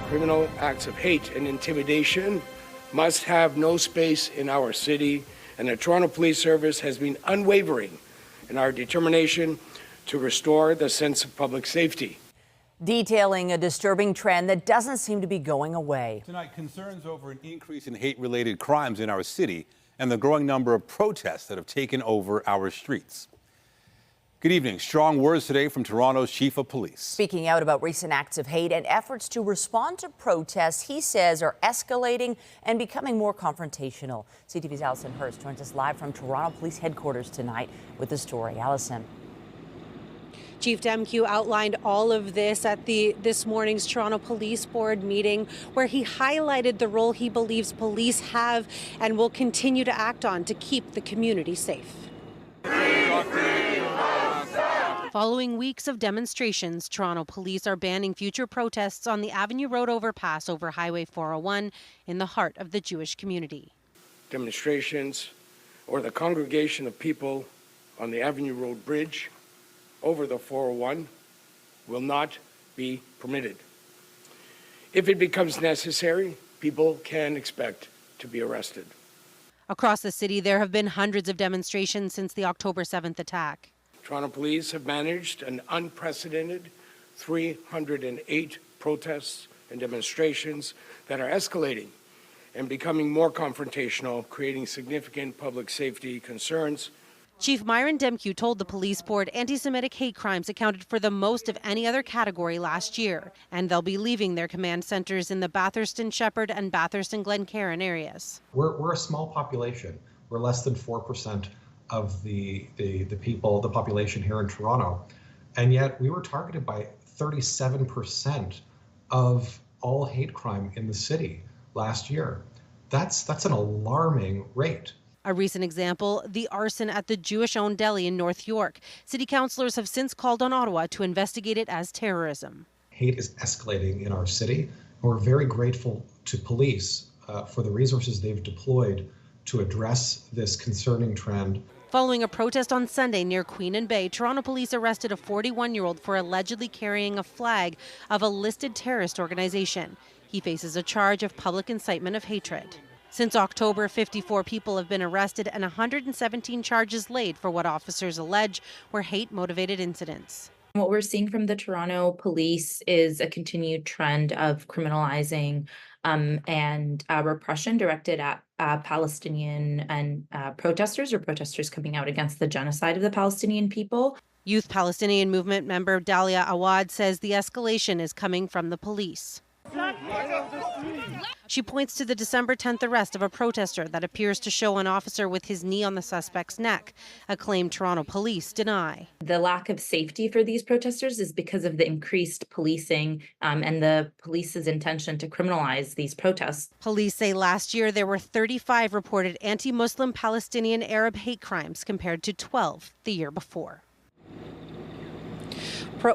Criminal acts of hate and intimidation must have no space in our city, and the Toronto Police Service has been unwavering in our determination to restore the sense of public safety. Detailing a disturbing trend that doesn't seem to be going away. Tonight, concerns over an increase in hate-related crimes in our city and the growing number of protests that have taken over our streets. Good evening. Strong words today from Toronto's Chief of Police. Speaking out about recent acts of hate and efforts to respond to protests he says are escalating and becoming more confrontational. CTV's Allison Hurst joins us live from Toronto Police Headquarters tonight with the story. Allison. Chief Demkew outlined all of this at this morning's Toronto Police Board meeting, where he highlighted the role he believes police have and will continue to act on to keep the community safe. Following weeks of demonstrations, Toronto police are banning future protests on the Avenue Road overpass over Highway 401 in the heart of the Jewish community. Demonstrations or the congregation of people on the Avenue Road Bridge over the 401 will not be permitted. If it becomes necessary, people can expect to be arrested. Across the city, there have been hundreds of demonstrations since the October 7th attack. Toronto police have managed an unprecedented 308 protests and demonstrations that are escalating and becoming more confrontational, creating significant public safety concerns. Chief Myron Demkew told the police board anti-Semitic hate crimes accounted for the most of any other category last year, and they'll be leaving their command centers in the Bathurst and Shepherd and Bathurst and Glencairn areas. We're a small population. We're less than 4% of the population here in Toronto, and yet we were targeted by 37% of all hate crime in the city last year. That's an alarming rate. A recent example, the arson at the Jewish-owned deli in North York. City councillors have since called on Ottawa to investigate it as terrorism. Hate is escalating in our city, and we're very grateful to police for the resources they've deployed to address this concerning trend. Following a protest on Sunday near Queen and Bay, Toronto police arrested a 41-year-old for allegedly carrying a flag of a listed terrorist organization. He faces a charge of public incitement of hatred. Since October, 54 people have been arrested and 117 charges laid for what officers allege were hate-motivated incidents. What we're seeing from the Toronto police is a continued trend of criminalizing and repression directed at Palestinian and protesters or protesters coming out against the genocide of the Palestinian people. Youth Palestinian Movement member Dalia Awad says the escalation is coming from the police. She points to the December 10th arrest of a protester that appears to show an officer with his knee on the suspect's neck, a claim Toronto police deny. The lack of safety for these protesters is because of the increased policing and the police's intention to criminalize these protests. Police say last year there were 35 reported anti-Muslim Palestinian Arab hate crimes compared to 12 the year before.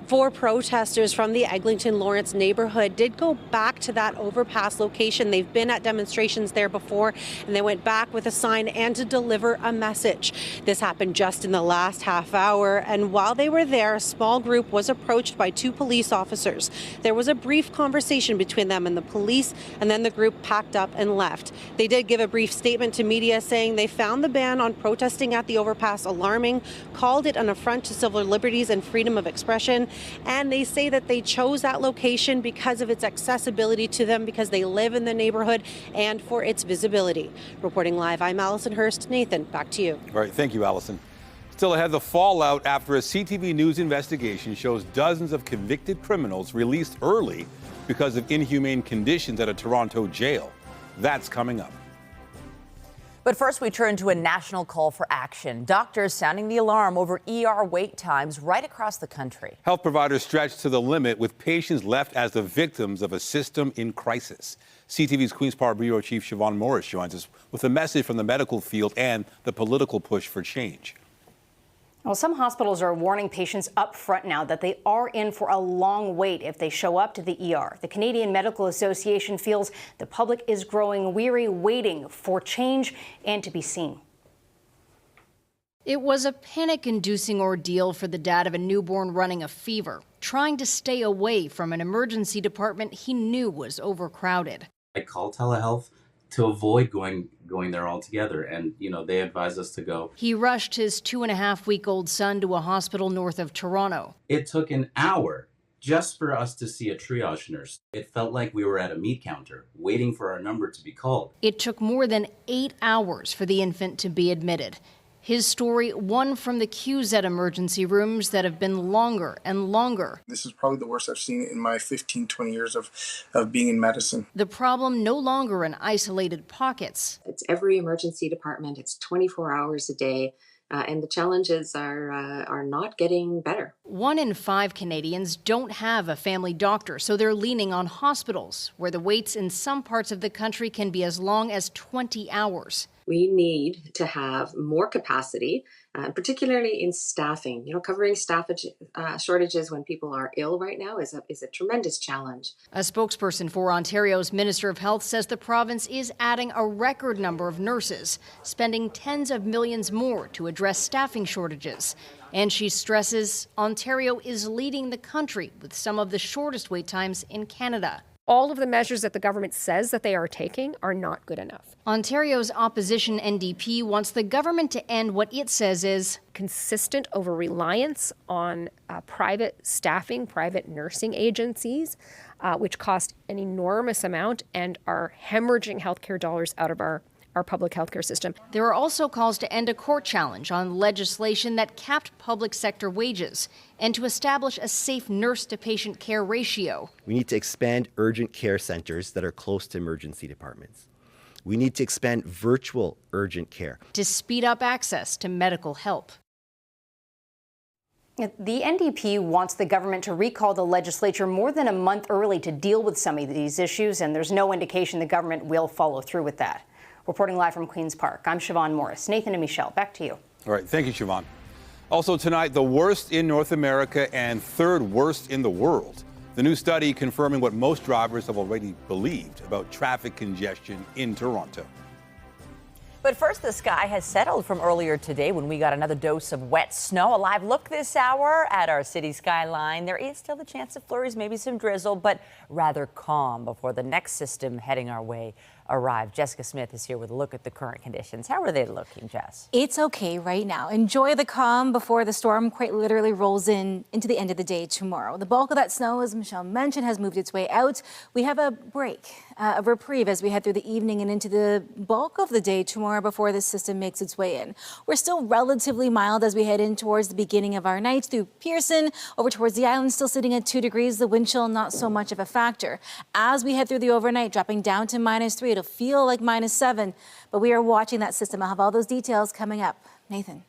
Four protesters from the Eglinton Lawrence neighborhood did go back to that overpass location. They've been at demonstrations there before, and they went back with a sign and to deliver a message. This happened just in the last half hour, and while they were there, a small group was approached by two police officers. There was a brief conversation between them and the police, and then the group packed up and left. They did give a brief statement to media saying they found the ban on protesting at the overpass alarming, called it an affront to civil liberties and freedom of expression, and they say that they chose that location because of its accessibility to them, because they live in the neighborhood, and for its visibility. Reporting live, I'm Allison Hurst. Nathan, back to you. All right, thank you, Allison. Still ahead, the fallout after a CTV News investigation shows dozens of convicted criminals released early because of inhumane conditions at a Toronto jail. That's coming up. But first, we turn to a national call for action. Doctors sounding the alarm over ER wait times right across the country. Health providers stretched to the limit with patients left as the victims of a system in crisis. CTV's Queen's Park Bureau Chief Siobhan Morris joins us with a message from the medical field and the political push for change. Well, some hospitals are warning patients up front now that they are in for a long wait if they show up to the ER. The Canadian Medical Association feels the public is growing weary waiting for change and to be seen. It was a panic-inducing ordeal for the dad of a newborn running a fever. trying to stay away from an emergency department he knew was overcrowded. I called telehealth to avoid going there altogether, and they advised us to go. He rushed his 2.5-week-old son to a hospital north of Toronto. It took an hour just for us to see a triage nurse. It felt like we were at a meat counter, waiting for our number to be called. It took more than 8 hours for the infant to be admitted. His story, one from the queues at emergency rooms that have been longer and longer. This is probably the worst I've seen in my 15, 20 years of being in medicine. The problem no longer in isolated pockets. It's every emergency department. It's 24 hours a day. And the challenges are not getting better. 1 in 5 Canadians don't have a family doctor, so they're leaning on hospitals, where the waits in some parts of the country can be as long as 20 hours. We need to have more capacity, particularly in staffing. Covering staff shortages when people are ill right now is a tremendous challenge. A spokesperson for Ontario's Minister of Health says the province is adding a record number of nurses, spending tens of millions more to address staffing shortages. And she stresses Ontario is leading the country with some of the shortest wait times in Canada. All of the measures that the government says that they are taking are not good enough. Ontario's opposition NDP wants the government to end what it says is consistent over-reliance on private staffing, private nursing agencies, which cost an enormous amount and are hemorrhaging healthcare dollars out of our public healthcare system. There are also calls to end a court challenge on legislation that capped public sector wages and to establish a safe nurse-to-patient care ratio. We need to expand urgent care centers that are close to emergency departments. We need to expand virtual urgent care to speed up access to medical help. The NDP wants the government to recall the legislature more than a month early to deal with some of these issues, and there's no indication the government will follow through with that. Reporting live from Queen's Park, I'm Siobhan Morris. Nathan and Michelle, back to you. All right, thank you, Siobhan. Also tonight, the worst in North America and third worst in the world. The new study confirming what most drivers have already believed about traffic congestion in Toronto. But first, the sky has settled from earlier today when we got another dose of wet snow. A live look this hour at our city skyline. There is still the chance of flurries, maybe some drizzle, but rather calm before the next system heading our way arrived. Jessica Smith is here with a look at the current conditions. How are they looking, Jess? It's okay right now. Enjoy the calm before the storm quite literally rolls into the end of the day tomorrow. The bulk of that snow, as Michelle mentioned, has moved its way out. We have a break, a reprieve as we head through the evening and into the bulk of the day tomorrow before this system makes its way in. We're still relatively mild as we head in towards the beginning of our night through Pearson, over towards the island, still sitting at 2 degrees. The wind chill not so much of a factor. As we head through the overnight, dropping down to -3, it'll feel like -7, but we are watching that system. I'll have all those details coming up. Nathan.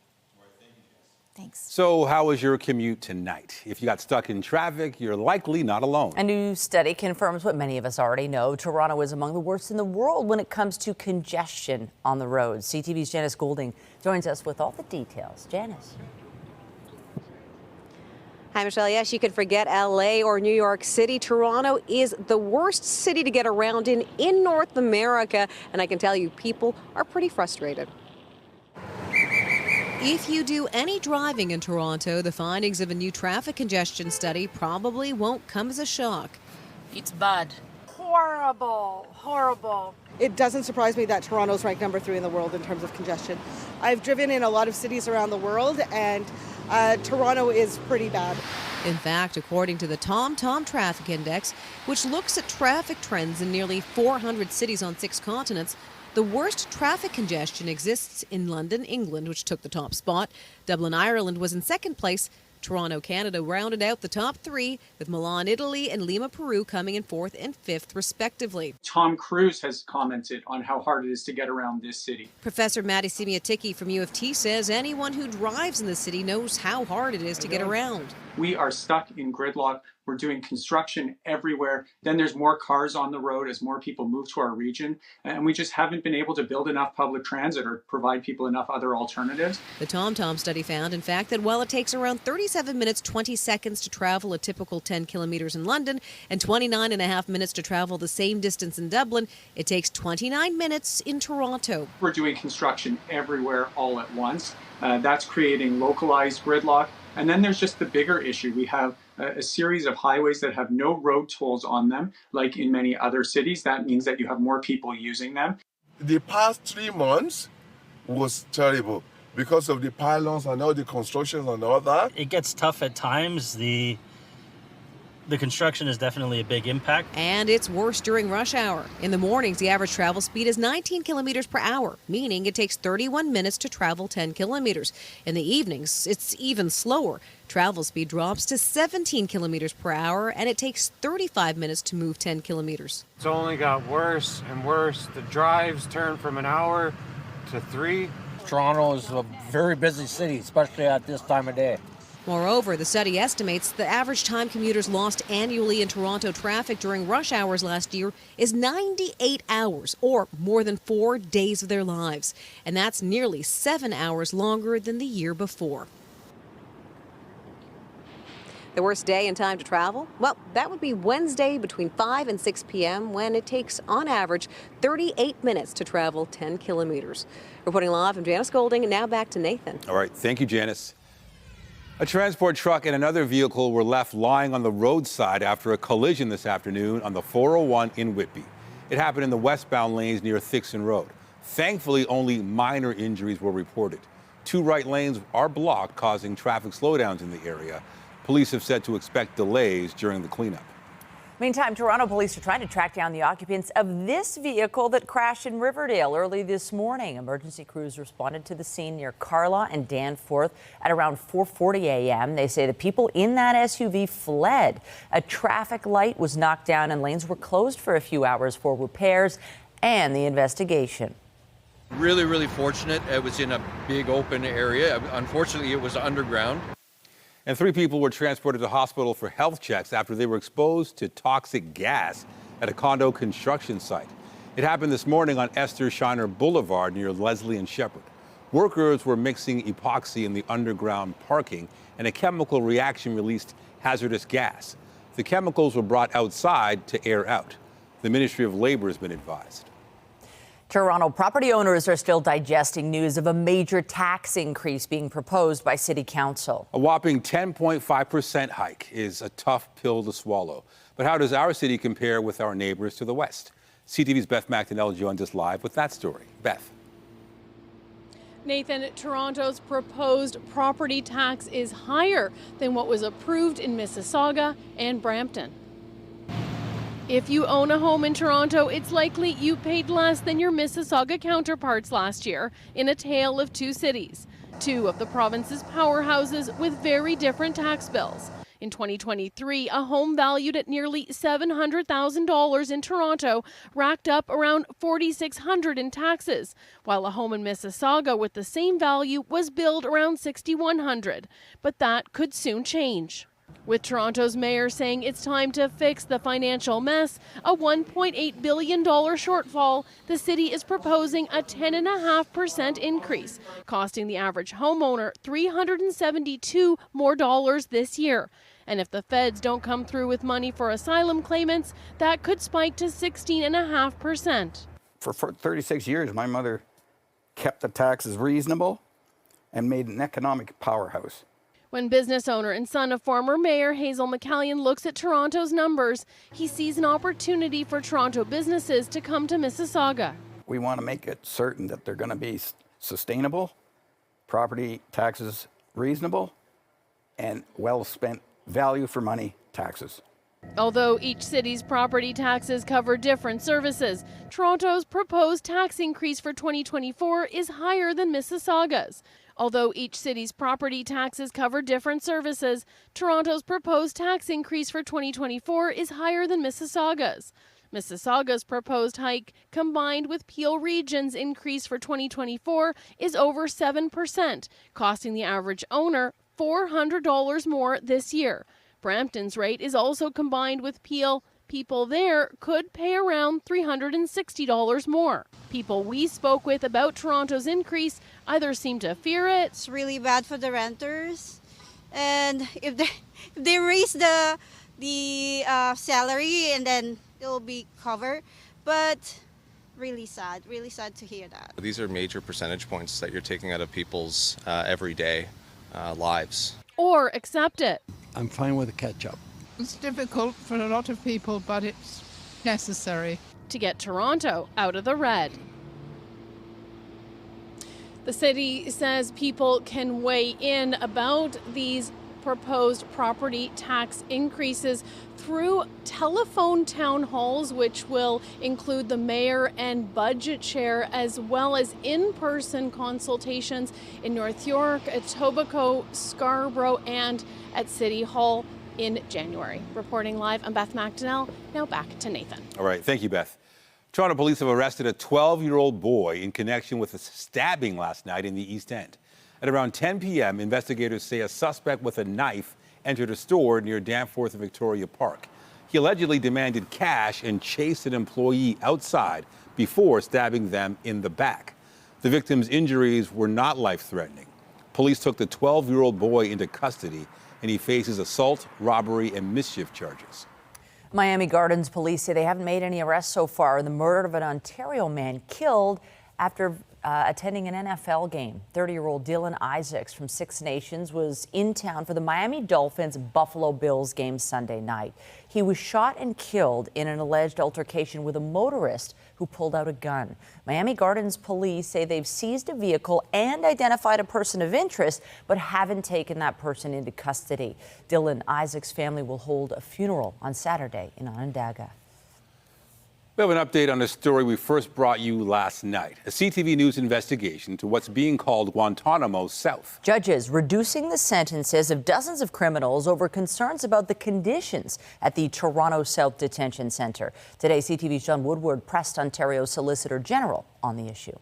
Thanks. So how was your commute tonight? If you got stuck in traffic, you're likely not alone. A new study confirms what many of us already know. Toronto is among the worst in the world when it comes to congestion on the roads. CTV's Janice Goulding joins us with all the details. Janice. Hi, Michelle. Yes, you could forget LA or New York City. Toronto is the worst city to get around in North America. And I can tell you, people are pretty frustrated. If you do any driving in Toronto, the findings of a new traffic congestion study probably won't come as a shock. It's bad. Horrible, horrible. It doesn't surprise me that Toronto's ranked number 3 in the world in terms of congestion. I've driven in a lot of cities around the world, and Toronto is pretty bad. In fact, according to the TomTom Traffic Index, which looks at traffic trends in nearly 400 cities on 6 continents, the worst traffic congestion exists in London, England, which took the top spot. Dublin, Ireland was in second place. Toronto, Canada rounded out the top 3, with Milan, Italy, and Lima, Peru coming in 4th and 5th, respectively. Tom Cruise has commented on how hard it is to get around this city. Professor Matti Simiaticki from U of T says anyone who drives in the city knows how hard it is to get around. We are stuck in gridlock. We're doing construction everywhere. Then there's more cars on the road as more people move to our region. And we just haven't been able to build enough public transit or provide people enough other alternatives. The TomTom study found, in fact, that while it takes around 37 minutes, 20 seconds to travel a typical 10 kilometers in London and 29.5 minutes to travel the same distance in Dublin, it takes 29 minutes in Toronto. We're doing construction everywhere all at once. That's creating localized gridlock. And then there's just the bigger issue. We have a series of highways that have no road tolls on them, like in many other cities. That means that you have more people using them. The past 3 months was terrible because of the pylons and all the construction and all that. It gets tough at times. The construction is definitely a big impact. And it's worse during rush hour. In the mornings, the average travel speed is 19 kilometers per hour, meaning it takes 31 minutes to travel 10 kilometers. In the evenings, it's even slower. Travel speed drops to 17 kilometers per hour, and it takes 35 minutes to move 10 kilometers. It's only got worse and worse. The drives turn from an hour to 3. Toronto is a very busy city, especially at this time of day. Moreover, the study estimates the average time commuters lost annually in Toronto traffic during rush hours last year is 98 hours, or more than 4 days of their lives. And that's nearly 7 hours longer than the year before. The worst day and time to travel? Well, that would be Wednesday between 5 and 6 p.m. when it takes, on average, 38 minutes to travel 10 kilometers. Reporting live, I'm Janice Golding, and now back to Nathan. All right, thank you, Janice. A transport truck and another vehicle were left lying on the roadside after a collision this afternoon on the 401 in Whitby. It happened in the westbound lanes near Thixon Road. Thankfully, only minor injuries were reported. 2 right lanes are blocked, causing traffic slowdowns in the area. Police have said to expect delays during the cleanup. Meantime, Toronto police are trying to track down the occupants of this vehicle that crashed in Riverdale early this morning. Emergency crews responded to the scene near Carlaw and Danforth at around 4:40 a.m. They say the people in that SUV fled. A traffic light was knocked down and lanes were closed for a few hours for repairs and the investigation. Really fortunate. It was in a big open area. Unfortunately, it was underground. And 3 people were transported to hospital for health checks after they were exposed to toxic gas at a condo construction site. It happened this morning on Esther Shiner Boulevard near Leslie and Shepherd. Workers were mixing epoxy in the underground parking, and a chemical reaction released hazardous gas. The chemicals were brought outside to air out. The Ministry of Labor has been advised. Toronto property owners are still digesting news of a major tax increase being proposed by City Council. A whopping 10.5% hike is a tough pill to swallow. But how does our city compare with our neighbors to the west? CTV's Beth McDonnell joins us live with that story. Beth. Nathan, Toronto's proposed property tax is higher than what was approved in Mississauga and Brampton. If you own a home in Toronto, it's likely you paid less than your Mississauga counterparts last year in a tale of 2 cities, 2 of the province's powerhouses with very different tax bills. In 2023, a home valued at nearly $700,000 in Toronto racked up around $4,600 in taxes, while a home in Mississauga with the same value was billed around $6,100. But that could soon change. With Toronto's mayor saying it's time to fix the financial mess, a $1.8 billion shortfall, the city is proposing a 10.5% increase, costing the average homeowner $372 more this year. And if the feds don't come through with money for asylum claimants, that could spike to 16.5%. For 36 years, my mother kept the taxes reasonable and made an economic powerhouse. When business owner and son of former Mayor Hazel McCallion looks at Toronto's numbers, he sees an opportunity for Toronto businesses to come to Mississauga. We want to make it certain that they're going to be sustainable, property taxes reasonable, and well-spent value for money taxes. Although each city's property taxes cover different services, Toronto's proposed tax increase for 2024 is higher than Mississauga's. Although each city's property taxes cover different services, Toronto's proposed tax increase for 2024 is higher than Mississauga's. Mississauga's proposed hike, combined with Peel Region's increase for 2024, is over 7%, costing the average owner $400 more this year. Brampton's rate is also combined with Peel. People there could pay around $360 more. People we spoke with about Toronto's increase either seem to fear it. It's really bad for the renters, and if they raise the salary, and then it'll be covered. But really sad to hear that. These are major percentage points that you're taking out of people's everyday lives. or accept it. I'm fine with the ketchup. It's difficult for a lot of people, but it's necessary to get Toronto out of the red. The city says people can weigh in about these proposed property tax increases through telephone town halls, which will include the mayor and budget chair, as well as in-person consultations in North York, Etobicoke, Scarborough, and at City Hall in January. Reporting live, I'm Beth McDonnell. Now back to Nathan. All right, thank you, Beth. Toronto police have arrested a 12-year-old boy in connection with a stabbing last night in the East End. At around 10 p.m., investigators say a suspect with a knife entered a store near Danforth and Victoria Park. He allegedly demanded cash and chased an employee outside before stabbing them in the back. The victim's injuries were not life-threatening. Police took the 12-year-old boy into custody, and he faces assault, robbery, and mischief charges. Miami Gardens police say they haven't made any arrests so far in the murder of an Ontario man killed after attending an NFL game. 30-year-old Dylan Isaacs from Six Nations was in town for the Miami Dolphins-Buffalo Bills game Sunday night. He was shot and killed in an alleged altercation with a motorist who pulled out a gun. Miami Gardens police say they've seized a vehicle and identified a person of interest, but haven't taken that person into custody. Dylan Isaacs' family will hold a funeral on Saturday in Onondaga. We have an update on a story we first brought you last night. A CTV News investigation to what's being called Guantanamo South. Judges reducing the sentences of dozens of criminals over concerns about the conditions at the Toronto South Detention Centre. Today, CTV's John Woodward pressed Ontario's Solicitor General on the issue.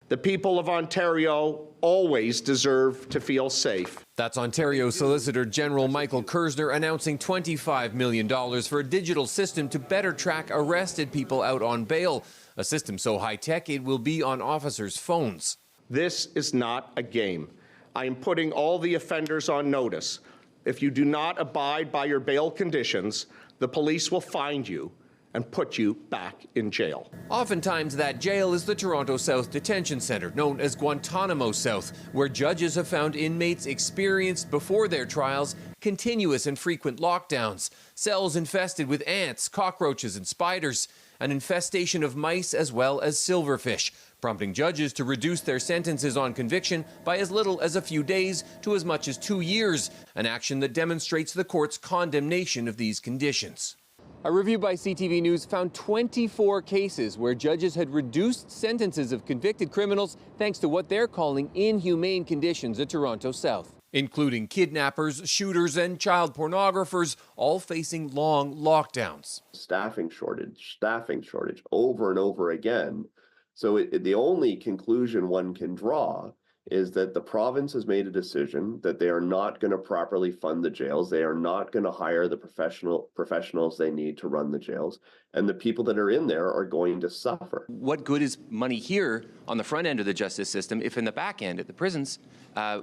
The people of Ontario always deserve to feel safe. That's Ontario Solicitor General Michael Kersner announcing $25 million for a digital system to better track arrested people out on bail. A system so high-tech it will be on officers' phones. This is not a game. I am putting all the offenders on notice. If you do not abide by your bail conditions, the police will find you and put you back in jail. Oftentimes that jail is the Toronto South Detention Centre, known as Guantanamo South, where judges have found inmates experienced before their trials continuous and frequent lockdowns, cells infested with ants, cockroaches and spiders, an infestation of mice as well as silverfish, prompting judges to reduce their sentences on conviction by as little as a few days to as much as 2 years, an action that demonstrates the court's condemnation of these conditions. A review by CTV News found 24 cases where judges had reduced sentences of convicted criminals thanks to what they're calling inhumane conditions at Toronto South, including kidnappers, shooters, and child pornographers, all facing long lockdowns. Staffing shortage over and over again. So the only conclusion one can draw is that the province has made a decision that they are not going to properly fund the jails. They are not going to hire the professionals they need to run the jails. And the people that are in there are going to suffer. What good is money here on the front end of the justice system if in the back end at the prisons,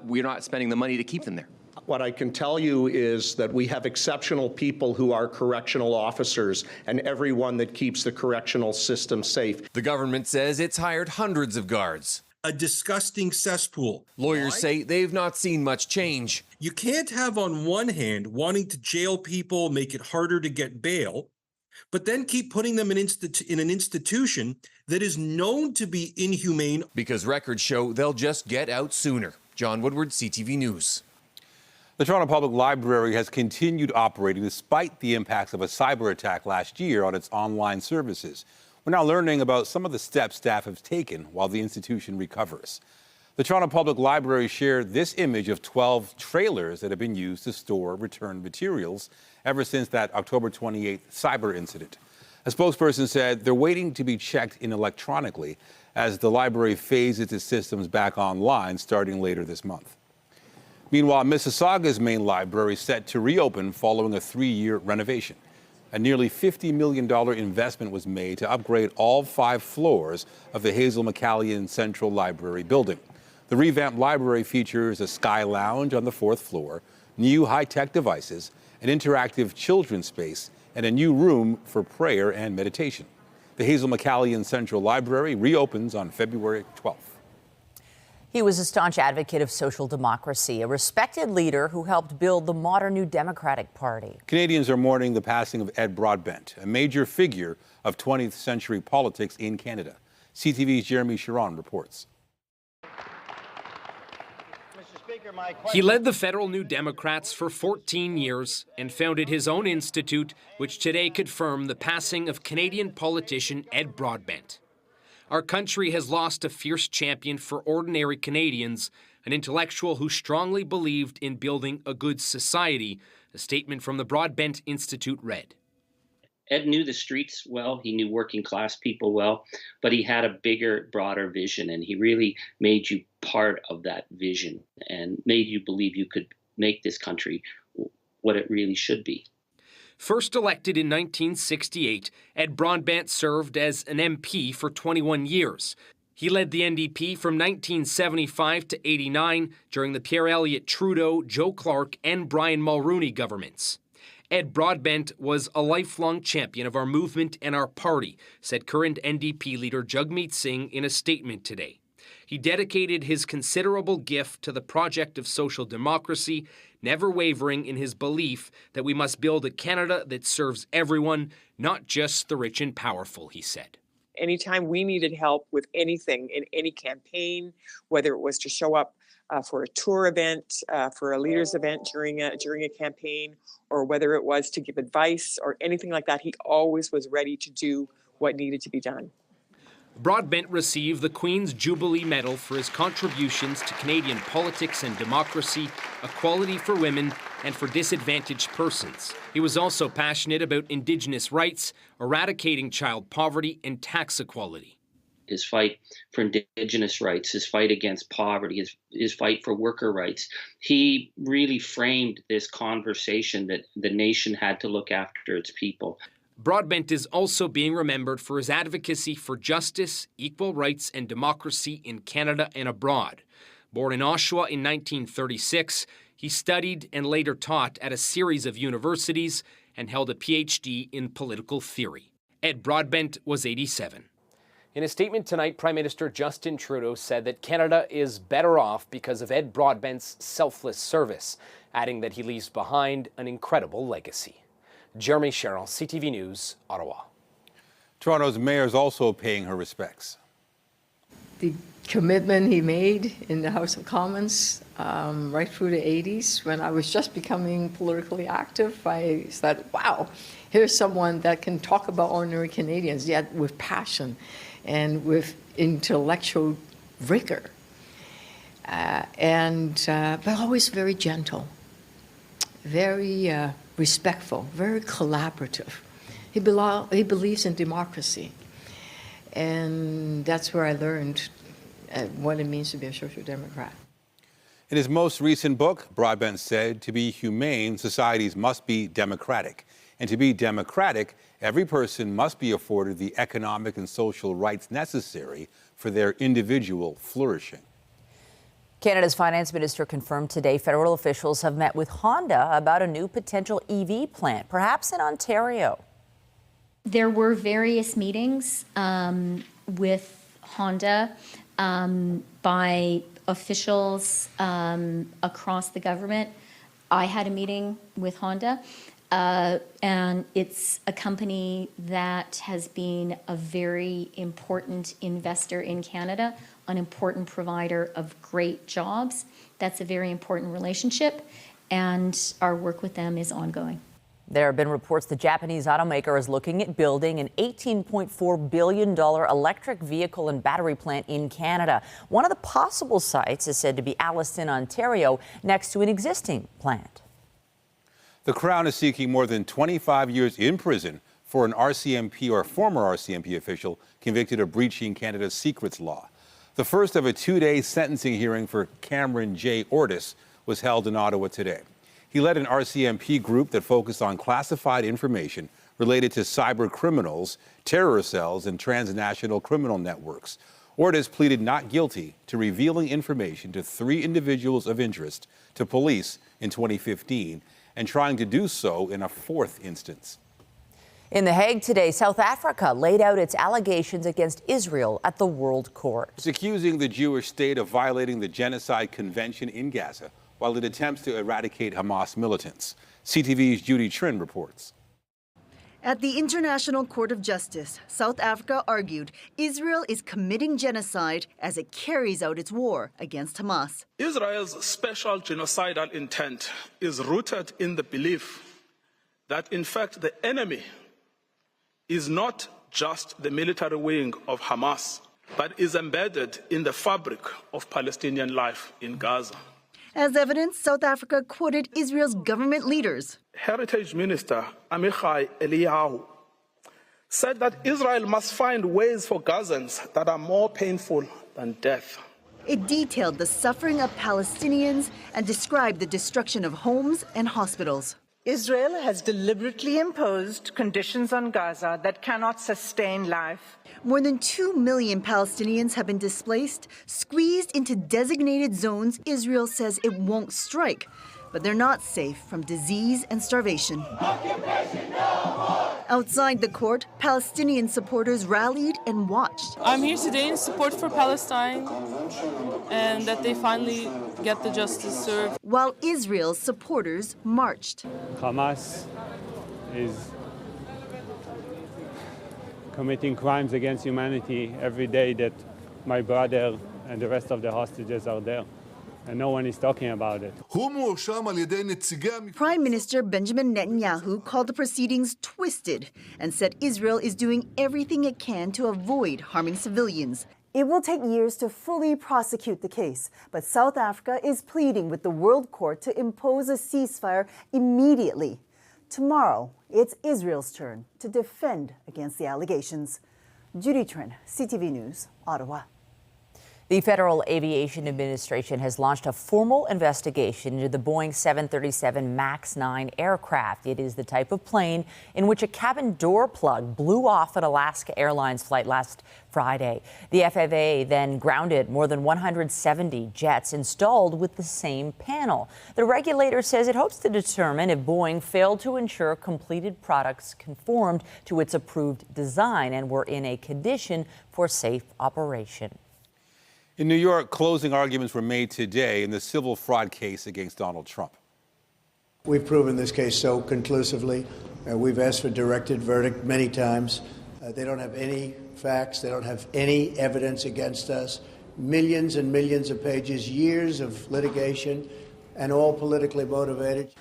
we're not spending the money to keep them there? What I can tell you is that we have exceptional people who are correctional officers and everyone that keeps the correctional system safe. The government says it's hired hundreds of guards. A disgusting cesspool. Lawyers say they've not seen much change. You can't have on one hand wanting to jail people, make it harder to get bail, but then keep putting them in an institution that is known to be inhumane. Because records show they'll just get out sooner. John Woodward, CTV News. The Toronto Public Library has continued operating despite the impacts of a cyber attack last year on its online services. We're now learning about some of the steps staff have taken while the institution recovers. The Toronto Public Library shared this image of 12 trailers that have been used to store returned materials ever since that October 28th cyber incident. A spokesperson said they're waiting to be checked in electronically as the library phases its systems back online starting later this month. Meanwhile, Mississauga's main library is set to reopen following a 3-year renovation. A nearly $50 million investment was made to upgrade all 5 floors of the Hazel McCallion Central Library building. The revamped library features a sky lounge on the 4th floor, new high-tech devices, an interactive children's space, and a new room for prayer and meditation. The Hazel McCallion Central Library reopens on February 12th. He was a staunch advocate of social democracy, a respected leader who helped build the modern New Democratic Party. Canadians are mourning the passing of Ed Broadbent, a major figure of 20th century politics in Canada. CTV's Jeremy Sharon reports. He led the federal New Democrats for 14 years and founded his own institute, which today confirmed the passing of Canadian politician Ed Broadbent. Our country has lost a fierce champion for ordinary Canadians, an intellectual who strongly believed in building a good society, a statement from the Broadbent Institute read. Ed knew the streets well, he knew working class people well, but he had a bigger, broader vision, and he really made you part of that vision and made you believe you could make this country what it really should be. First elected in 1968, Ed Broadbent served as an MP for 21 years. He led the NDP from 1975 to 89 during the Pierre Elliott Trudeau, Joe Clark, and Brian Mulroney governments. Ed Broadbent was a lifelong champion of our movement and our party, said current NDP leader Jagmeet Singh in a statement today. He dedicated his considerable gift to the project of social democracy, never wavering in his belief that we must build a Canada that serves everyone, not just the rich and powerful, he said. Anytime we needed help with anything in any campaign, whether it was to show up for a tour event, for a leaders event during a campaign, or whether it was to give advice or anything like that, he always was ready to do what needed to be done. Broadbent received the Queen's Jubilee Medal for his contributions to Canadian politics and democracy, equality for women, and for disadvantaged persons. He was also passionate about Indigenous rights, eradicating child poverty, and tax equality. His fight for Indigenous rights, his fight against poverty, his fight for worker rights. He really framed this conversation that the nation had to look after its people. Broadbent is also being remembered for his advocacy for justice, equal rights, and democracy in Canada and abroad. Born in Oshawa in 1936, he studied and later taught at a series of universities and held a PhD in political theory. Ed Broadbent was 87. In a statement tonight, Prime Minister Justin Trudeau said that Canada is better off because of Ed Broadbent's selfless service, adding that he leaves behind an incredible legacy. Jeremy Sherrill, CTV News, Ottawa. Toronto's mayor is also paying her respects. The commitment he made in the House of Commons right through the 80s, when I was just becoming politically active, I said, wow, here's someone that can talk about ordinary Canadians, yet with passion and with intellectual rigor, but always very gentle, very respectful, very collaborative. He believes in democracy. And that's where I learned what it means to be a social democrat. In his most recent book, Broadbent said, to be humane, societies must be democratic. And to be democratic, every person must be afforded the economic and social rights necessary for their individual flourishing. Canada's finance minister confirmed today federal officials have met with Honda about a new potential EV plant, perhaps in Ontario. There were various meetings with Honda by officials across the government. I had a meeting with Honda, and it's a company that has been a very important investor in Canada, an important provider of great jobs. That's a very important relationship, and our work with them is ongoing. There have been reports the Japanese automaker is looking at building an $18.4 billion electric vehicle and battery plant in Canada. One of the possible sites is said to be Alliston, Ontario, next to an existing plant. The Crown is seeking more than 25 years in prison for an RCMP or former RCMP official convicted of breaching Canada's secrets law. The first of a two-day sentencing hearing for Cameron J. Ortis was held in Ottawa today. He led an RCMP group that focused on classified information related to cyber criminals, terror cells, and transnational criminal networks. Ortis pleaded not guilty to revealing information to 3 individuals of interest to police in 2015 and trying to do so in a 4th instance. In The Hague today, South Africa laid out its allegations against Israel at the World Court. It's accusing the Jewish state of violating the Genocide Convention in Gaza while it attempts to eradicate Hamas militants. CTV's Judy Trin reports. At the International Court of Justice, South Africa argued Israel is committing genocide as it carries out its war against Hamas. Israel's special genocidal intent is rooted in the belief that, in fact, the enemy is not just the military wing of Hamas, but is embedded in the fabric of Palestinian life in Gaza. As evidence, South Africa quoted Israel's government leaders. Heritage Minister Amichai Eliyahu said that Israel must find ways for Gazans that are more painful than death. It detailed the suffering of Palestinians and described the destruction of homes and hospitals. Israel has deliberately imposed conditions on Gaza that cannot sustain life. More than 2 million Palestinians have been displaced, squeezed into designated zones Israel says it won't strike. But they're not safe from disease and starvation. Outside the court, Palestinian supporters rallied and watched. I'm here today in support for Palestine and that they finally get the justice served. While Israel's supporters marched. Hamas is committing crimes against humanity every day that my brother and the rest of the hostages are there. And no one is talking about it. Prime Minister Benjamin Netanyahu called the proceedings twisted and said Israel is doing everything it can to avoid harming civilians. It will take years to fully prosecute the case, but South Africa is pleading with the World Court to impose a ceasefire immediately. Tomorrow, it's Israel's turn to defend against the allegations. Judy Trin, CTV News, Ottawa. The Federal Aviation Administration has launched a formal investigation into the Boeing 737 MAX 9 aircraft. It is the type of plane in which a cabin door plug blew off an Alaska Airlines flight last Friday. The FAA then grounded more than 170 jets installed with the same panel. The regulator says it hopes to determine if Boeing failed to ensure completed products conformed to its approved design and were in a condition for safe operation. In New York, closing arguments were made today in the civil fraud case against Donald Trump. We've proven this case so conclusively. We've asked for a directed verdict many times. They don't have any facts. They don't have any evidence against us. Millions and millions of pages, years of litigation, and all politically motivated.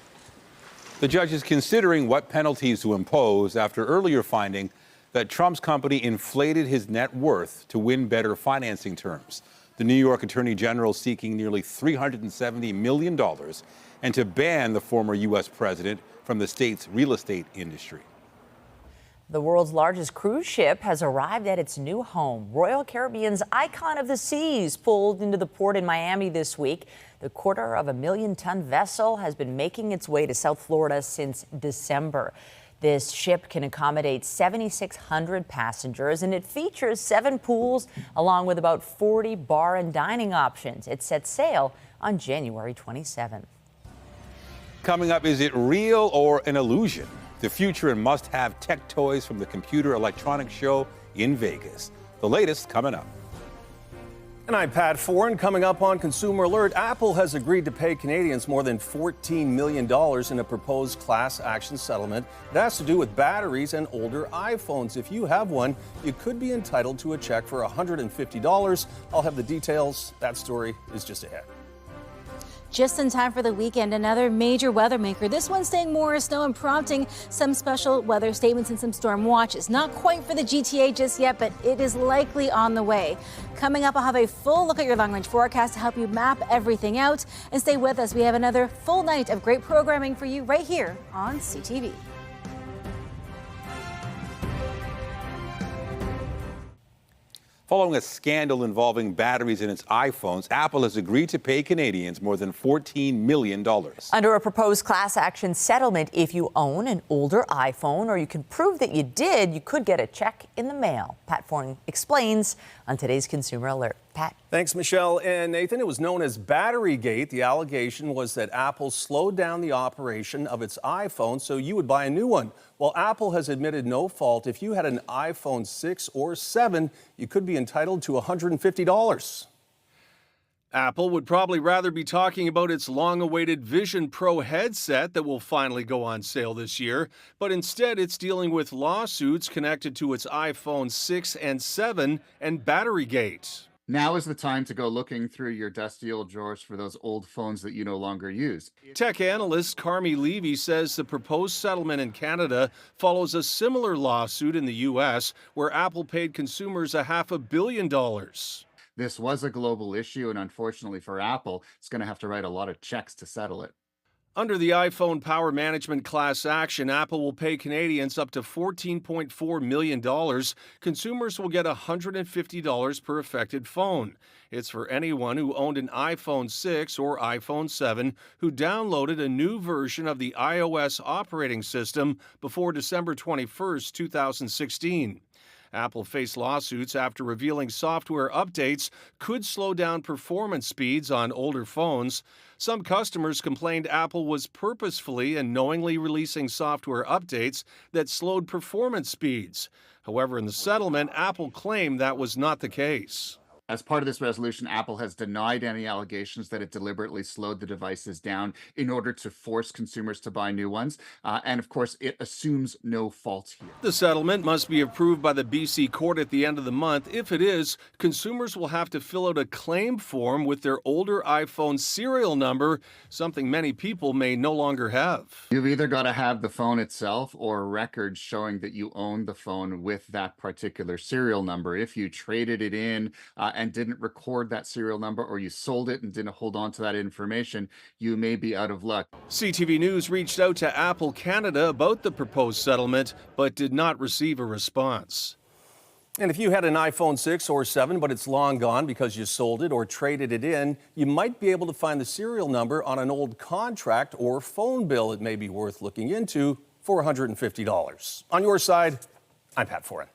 The judge is considering what penalties to impose after earlier finding that Trump's company inflated his net worth to win better financing terms. The New York Attorney General seeking nearly $370 million and to ban the former U.S. president from the state's real estate industry. The world's largest cruise ship has arrived at its new home. Royal Caribbean's Icon of the Seas pulled into the port in Miami this week. The 250,000-ton vessel has been making its way to South Florida since December. This ship can accommodate 7,600 passengers, and it features 7 pools along with about 40 bar and dining options. It sets sail on January 27th. Coming up, is it real or an illusion? The future and must-have tech toys from the Computer Electronics Show in Vegas. The latest coming up. An iPad 4, and coming up on Consumer Alert, Apple has agreed to pay Canadians more than $14 million in a proposed class action settlement. It has to do with batteries and older iPhones. If you have one, you could be entitled to a check for $150. I'll have the details. That story is just ahead. Just in time for the weekend, another major weather maker. This one staying more snow and prompting some special weather statements and some storm watches. Not quite for the GTA just yet, but it is likely on the way. Coming up, I'll have a full look at your long-range forecast to help you map everything out. And stay with us. We have another full night of great programming for you right here on CTV. Following a scandal involving batteries in its iPhones, Apple has agreed to pay Canadians more than $14 million. Under a proposed class action settlement, if you own an older iPhone or you can prove that you did, you could get a check in the mail. Pat Forn explains on today's Consumer Alert. Pat. Thanks, Michelle. And Nathan, it was known as Batterygate. The allegation was that Apple slowed down the operation of its iPhone so you would buy a new one. Well, Apple has admitted no fault. If you had an iPhone 6 or 7, you could be entitled to $150. Apple would probably rather be talking about its long-awaited Vision Pro headset that will finally go on sale this year, but instead it's dealing with lawsuits connected to its iPhone 6 and 7 and Batterygate. Now is the time to go looking through your dusty old drawers for those old phones that you no longer use. Tech analyst Carmi Levy says the proposed settlement in Canada follows a similar lawsuit in the U.S. where Apple paid consumers $500 million. This was a global issue, and unfortunately for Apple, it's going to have to write a lot of checks to settle it. Under the iPhone power management class action, Apple will pay Canadians up to $14.4 million. Consumers will get $150 per affected phone. It's for anyone who owned an iPhone 6 or iPhone 7 who downloaded a new version of the iOS operating system before December 21st, 2016. Apple faced lawsuits after revealing software updates could slow down performance speeds on older phones. Some customers complained Apple was purposefully and knowingly releasing software updates that slowed performance speeds. However, in the settlement, Apple claimed that was not the case. As part of this resolution, Apple has denied any allegations that it deliberately slowed the devices down in order to force consumers to buy new ones. And of course, it assumes no fault here. The settlement must be approved by the BC court at the end of the month. If it is, consumers will have to fill out a claim form with their older iPhone serial number, something many people may no longer have. You've either got to have the phone itself or records showing that you own the phone with that particular serial number. If you traded it in and didn't record that serial number, or you sold it and didn't hold on to that information, you may be out of luck. CTV News reached out to Apple Canada about the proposed settlement, but did not receive a response. And if you had an iPhone 6 or 7, but it's long gone because you sold it or traded it in, you might be able to find the serial number on an old contract or phone bill. It may be worth looking into for $150. On your side, I'm Pat Foran.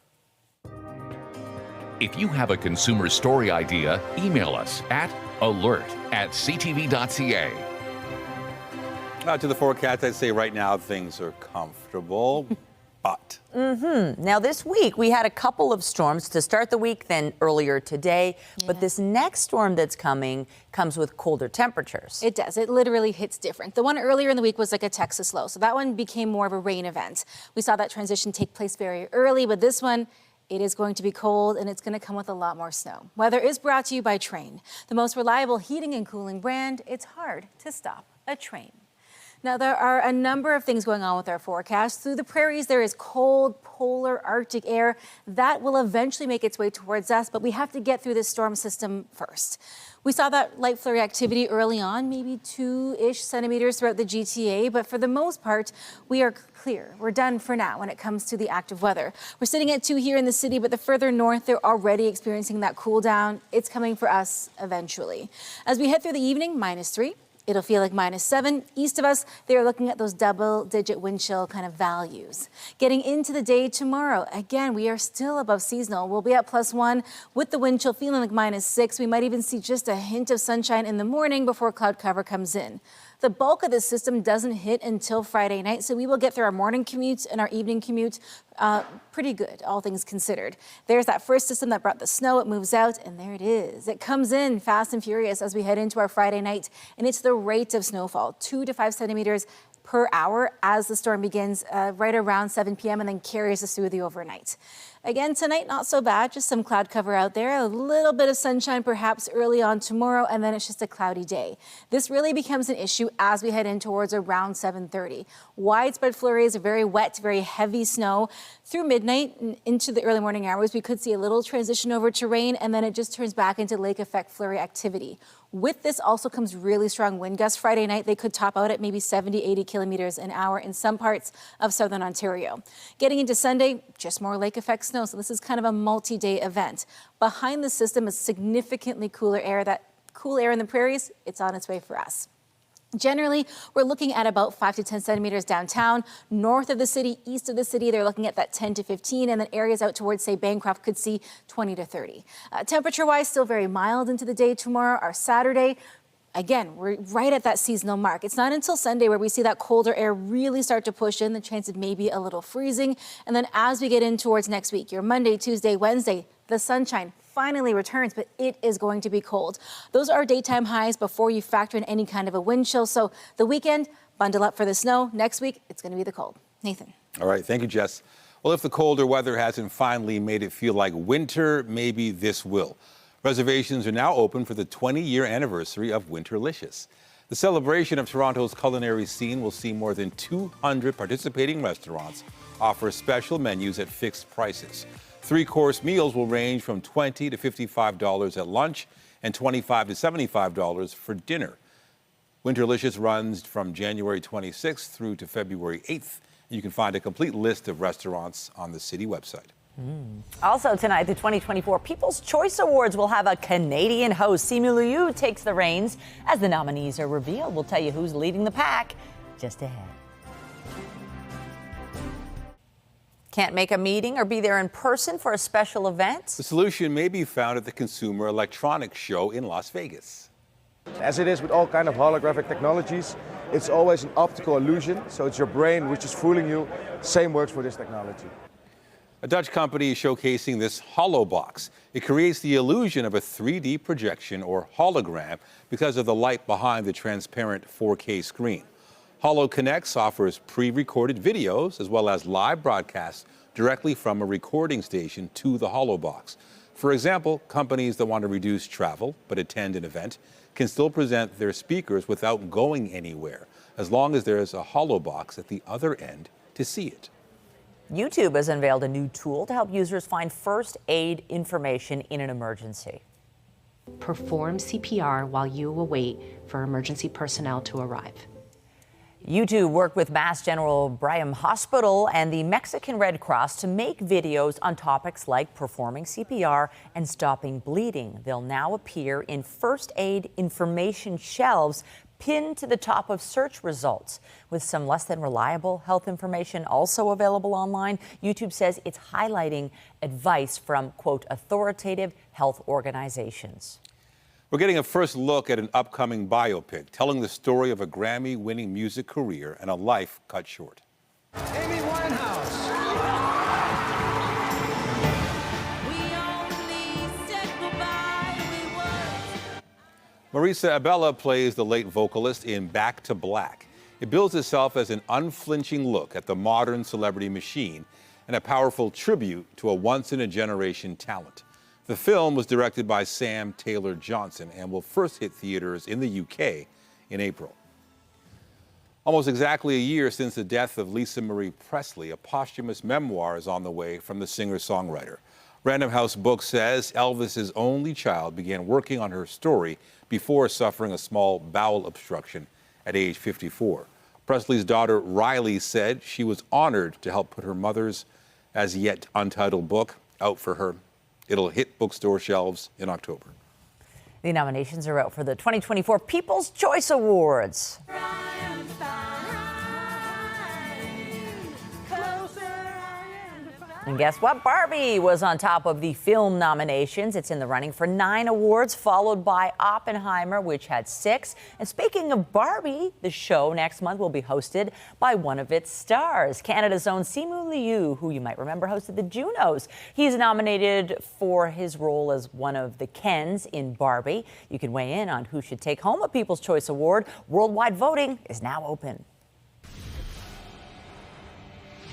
If you have a consumer story idea, email us at alert@ctv.ca. To the forecast, I'd say right now things are comfortable, but. Now, this week, we had a couple of storms to start the week, then earlier today. Yeah. But this next storm that's coming comes with colder temperatures. It does. It literally hits different. The one earlier in the week was like a Texas low. So that one became more of a rain event. We saw that transition take place very early, but this one, it is going to be cold, and it's going to come with a lot more snow. Weather is brought to you by Train, the most reliable heating and cooling brand. It's hard to stop a train. Now, there are a number of things going on with our forecast. Through the prairies, there is cold, polar Arctic air that will eventually make its way towards us, but we have to get through this storm system first. We saw that light flurry activity early on, maybe 2-ish centimeters throughout the GTA, but for the most part, we are clear. We're done for now when it comes to the active weather. We're sitting at 2 here in the city, but the further north, they're already experiencing that cool down. It's coming for us eventually. As we head through the evening, -3. It'll feel like -7. East of us, they're looking at those double-digit wind chill kind of values. Getting into the day tomorrow, again, we are still above seasonal. We'll be at +1 with the wind chill feeling like -6. We might even see just a hint of sunshine in the morning before cloud cover comes in. The bulk of this system doesn't hit until Friday night, so we will get through our morning commutes and our evening commutes pretty good, all things considered. There's that first system that brought the snow. It moves out, and there it is. It comes in fast and furious as we head into our Friday night, and it's the rate of snowfall, 2 to 5 centimeters per hour as the storm begins right around 7 p.m. and then carries us through the overnight. Again, tonight, not so bad, just some cloud cover out there, a little bit of sunshine perhaps early on tomorrow, and then it's just a cloudy day. This really becomes an issue as we head in towards around 7:30. Widespread flurries, very wet, very heavy snow. Through midnight and into the early morning hours, we could see a little transition over to rain, and then it just turns back into lake effect flurry activity. With this also comes really strong wind gusts. Friday night, they could top out at maybe 70, 80 kilometers an hour in some parts of southern Ontario. Getting into Sunday, just more lake effect snow. So this is kind of a multi-day event. Behind the system is significantly cooler air. That cool air in the prairies, it's on its way for us. Generally, we're looking at about 5 to 10 centimeters downtown. North of the city, east of the city, they're looking at that 10 to 15, and then areas out towards, say, Bancroft could see 20 to 30. Temperature-wise, still very mild into the day tomorrow. Our Saturday, again, we're right at that seasonal mark. It's not until Sunday where we see that colder air really start to push in, the chance of maybe a little freezing. And then as we get in towards next week, your Monday, Tuesday, Wednesday, the sunshine finally returns, but it is going to be cold. Those are daytime highs before you factor in any kind of a wind chill. So the weekend, bundle up for the snow. Next week, it's going to be the cold. Nathan. All right. Thank you, Jess. Well, if the colder weather hasn't finally made it feel like winter, maybe this will. Reservations are now open for the 20-year anniversary of Winterlicious. The celebration of Toronto's culinary scene will see more than 200 participating restaurants offer special menus at fixed prices. Three-course meals will range from $20 to $55 at lunch and $25 to $75 for dinner. Winterlicious runs from January 26th through to February 8th. You can find a complete list of restaurants on the city website. Also tonight, the 2024 People's Choice Awards will have a Canadian host. Simu Liu takes the reins as the nominees are revealed. We'll tell you who's leading the pack just ahead. Can't make a meeting or be there in person for a special event? The solution may be found at the Consumer Electronics Show in Las Vegas. As it is with all kind of holographic technologies, it's always an optical illusion, so it's your brain which is fooling you. Same works for this technology. A Dutch company is showcasing this HoloBox. It creates the illusion of a 3D projection or hologram because of the light behind the transparent 4K screen. HoloConnects offers pre-recorded videos as well as live broadcasts directly from a recording station to the HoloBox. For example, companies that want to reduce travel but attend an event can still present their speakers without going anywhere, as long as there's a HoloBox at the other end to see it. YouTube has unveiled a new tool to help users find first aid information in an emergency. Perform CPR while you await for emergency personnel to arrive. YouTube worked with Mass General Brigham Hospital and the Mexican Red Cross to make videos on topics like performing CPR and stopping bleeding. They'll now appear in first aid information shelves pinned to the top of search results. With some less than reliable health information also available online, YouTube says it's highlighting advice from, quote, authoritative health organizations. We're getting a first look at an upcoming biopic telling the story of a Grammy-winning music career and a life cut short. Amy Winehouse. Marisa Abela plays the late vocalist in Back to Black. It bills itself as an unflinching look at the modern celebrity machine and a powerful tribute to a once-in-a-generation talent. The film was directed by Sam Taylor Johnson and will first hit theaters in the UK in April. Almost exactly a year since the death of Lisa Marie Presley, a posthumous memoir is on the way from the singer-songwriter. Random House Books says Elvis's only child began working on her story before suffering a small bowel obstruction at age 54. Presley's daughter Riley said she was honored to help put her mother's as yet untitled book out for her. It'll hit bookstore shelves in October. The nominations are out for the 2024 People's Choice Awards. And guess what? Barbie was on top of the film nominations. It's in the running for 9 awards, followed by Oppenheimer, which had 6. And speaking of Barbie, the show next month will be hosted by one of its stars, Canada's own Simu Liu, who you might remember hosted the Junos. He's nominated for his role as one of the Kens in Barbie. You can weigh in on who should take home a People's Choice Award. Worldwide voting is now open.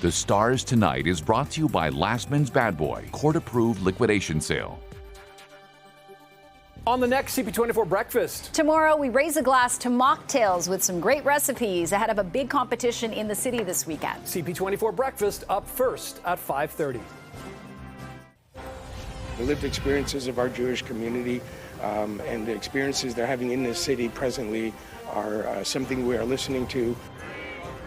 The Stars Tonight is brought to you by Lastman's Bad Boy, court-approved liquidation sale. On the next CP24 Breakfast. Tomorrow, we raise a glass to mocktails with some great recipes ahead of a big competition in the city this weekend. CP24 Breakfast up first at 5:30. The lived experiences of our Jewish community and the experiences they're having in this city presently are something we are listening to.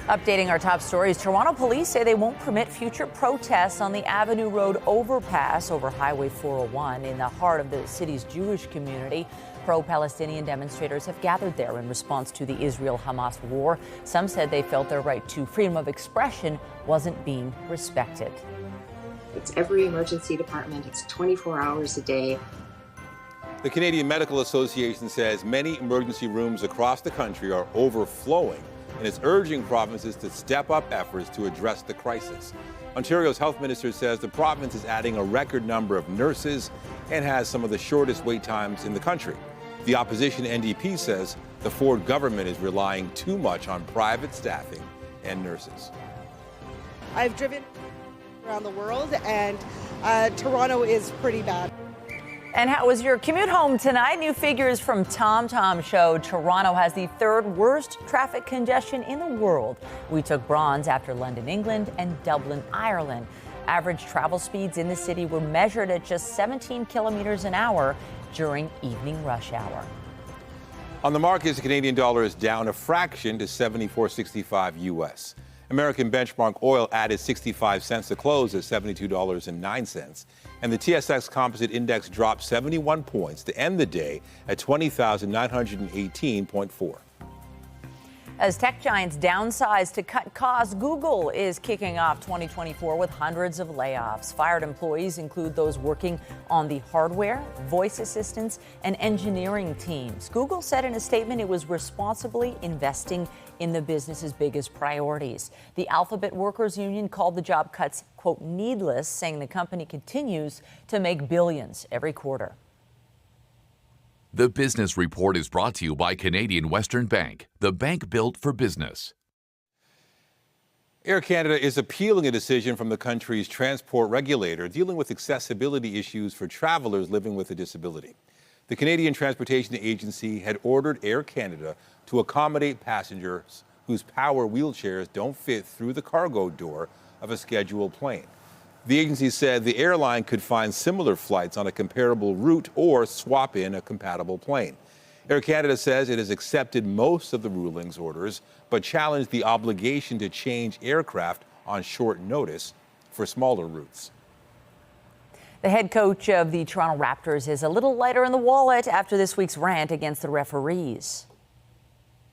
Updating our top stories, Toronto police say they won't permit future protests on the Avenue Road overpass over Highway 401 in the heart of the city's Jewish community. Pro-Palestinian demonstrators have gathered there in response to the Israel-Hamas war. Some said they felt their right to freedom of expression wasn't being respected. It's every emergency department. It's 24 hours a day. The Canadian Medical Association says many emergency rooms across the country are overflowing, and is urging provinces to step up efforts to address the crisis. Ontario's health minister says the province is adding a record number of nurses and has some of the shortest wait times in the country. The opposition NDP says the Ford government is relying too much on private staffing and nurses. I've driven around the world, and Toronto is pretty bad. And how was your commute home tonight? New figures from TomTom show Toronto has the third worst traffic congestion in the world. We took bronze after London, England, and Dublin, Ireland. Average travel speeds in the city were measured at just 17 kilometers an hour during evening rush hour. On the markets, the Canadian dollar is down a fraction to 74.65 US. American benchmark oil added 65 cents to close at $72.09. And the TSX Composite Index dropped 71 points to end the day at 20,918.4. As tech giants downsize to cut costs, Google is kicking off 2024 with hundreds of layoffs. Fired employees include those working on the hardware, voice assistants, and engineering teams. Google said in a statement it was responsibly investing in the business's biggest priorities. The Alphabet Workers Union called the job cuts, quote, needless, saying the company continues to make billions every quarter. The Business Report is brought to you by Canadian Western Bank, the bank built for business. Air Canada is appealing a decision from the country's transport regulator dealing with accessibility issues for travelers living with a disability. The Canadian Transportation Agency had ordered Air Canada to accommodate passengers whose power wheelchairs don't fit through the cargo door of a scheduled plane. The agency said the airline could find similar flights on a comparable route or swap in a compatible plane. Air Canada says it has accepted most of the ruling's orders, but challenged the obligation to change aircraft on short notice for smaller routes. The head coach of the Toronto Raptors is a little lighter in the wallet after this week's rant against the referees.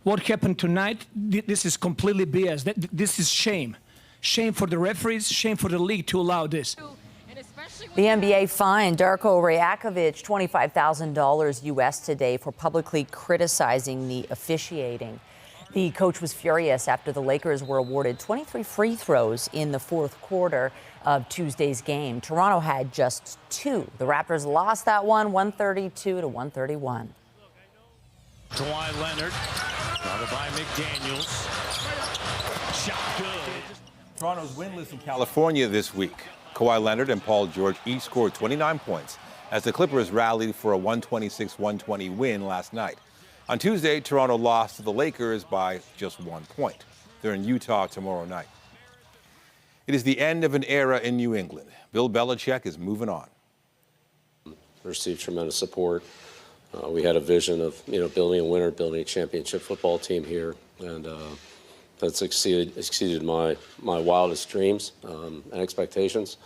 What happened tonight, this is completely BS. This is shame. Shame for the referees, shame for the league to allow this. The NBA fined Darko Rajakovic $25,000 US today for publicly criticizing the officiating. The coach was furious after the Lakers were awarded 23 free throws in the fourth quarter of Tuesday's game. Toronto had just 2. The Raptors lost that one 132 to 131. Kawhi Leonard, guarded by McDaniels. Shot good. Toronto's winless in California this week. Kawhi Leonard and Paul George each scored 29 points as the Clippers rallied for a 126-120 win last night. On Tuesday, Toronto lost to the Lakers by just 1 point. They're in Utah tomorrow night. It is the end of an era in New England. Bill Belichick is moving on. Received tremendous support. We had a vision of, building a winner, building a championship football team here, and that's exceeded my wildest dreams and expectations.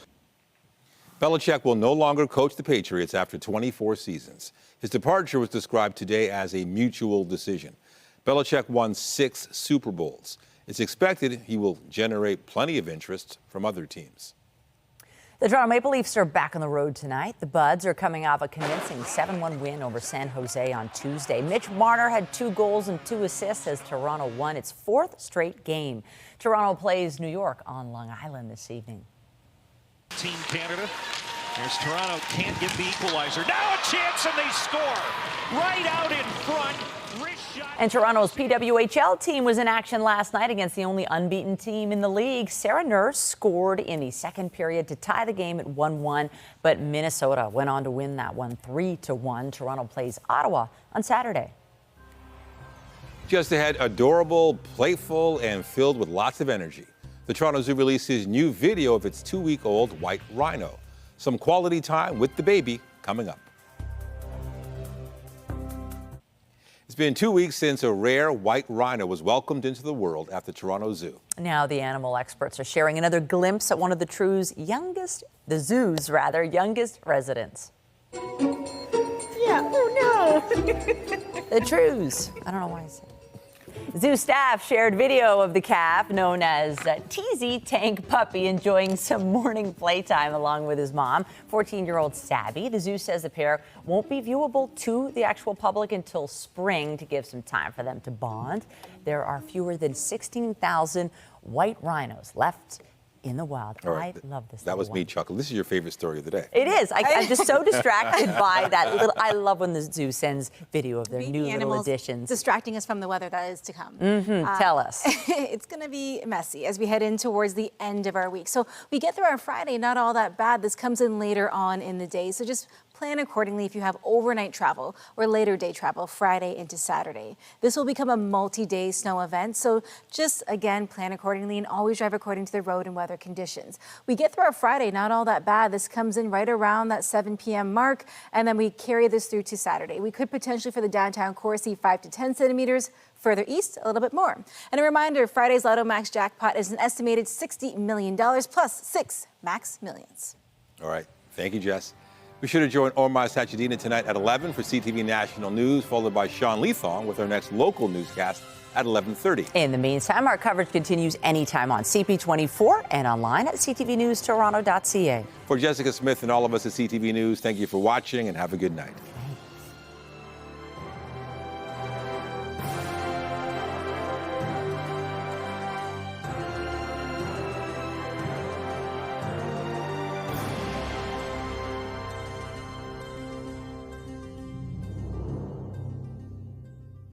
Belichick will no longer coach the Patriots after 24 seasons. His departure was described today as a mutual decision. Belichick won 6 Super Bowls. It's expected he will generate plenty of interest from other teams. The Toronto Maple Leafs are back on the road tonight. The Buds are coming off a convincing 7-1 win over San Jose on Tuesday. Mitch Marner had 2 goals and 2 assists as Toronto won its 4th straight game. Toronto plays New York on Long Island this evening. Team Canada. There's Toronto, can't get the equalizer. Now a chance and they score. Right out in front. And Toronto's PWHL team was in action last night against the only unbeaten team in the league. Sarah Nurse scored in the second period to tie the game at 1-1, but Minnesota went on to win that one 3-1. Toronto plays Ottawa on Saturday. Just ahead, adorable, playful, and filled with lots of energy. The Toronto Zoo releases new video of its 2-week-old white rhino. Some quality time with the baby coming up. It's been 2 weeks since a rare white rhino was welcomed into the world at the Toronto Zoo. Now the animal experts are sharing another glimpse at one of the zoo's youngest residents. Yeah, oh no. The trues. I don't know why I said it. Zoo staff shared video of the calf known as Teasy Tank Puppy enjoying some morning playtime along with his mom, 14-year-old Sabby. The zoo says the pair won't be viewable to the actual public until spring to give some time for them to bond. There are fewer than 16,000 white rhinos left in the wild. Right. I love this. That was me, Chuckle. This is your favorite story of the day. It is. I'm just so distracted by that little. I love when the zoo sends video of their new little additions. Distracting us from the weather that is to come. Tell us. It's going to be messy as we head in towards the end of our week. So we get through our Friday, not all that bad. This comes in later on in the day. So just plan accordingly if you have overnight travel or later day travel Friday into Saturday. This will become a multi-day snow event, so just again plan accordingly and always drive according to the road and weather conditions. We get through our Friday, not all that bad. This comes in right around that 7 p.m. mark, and then we carry this through to Saturday. We could potentially for the downtown core see 5 to 10 centimeters. Further east, a little bit more. And a reminder, Friday's Lotto Max jackpot is an estimated $60 million plus 6 max millions. All right. Thank you, Jess. Be sure to join Omar Sachedina tonight at 11 for CTV National News, followed by Sean Leathong with our next local newscast at 11:30. In the meantime, our coverage continues anytime on CP24 and online at ctvnewstoronto.ca. For Jessica Smith and all of us at CTV News, thank you for watching and have a good night.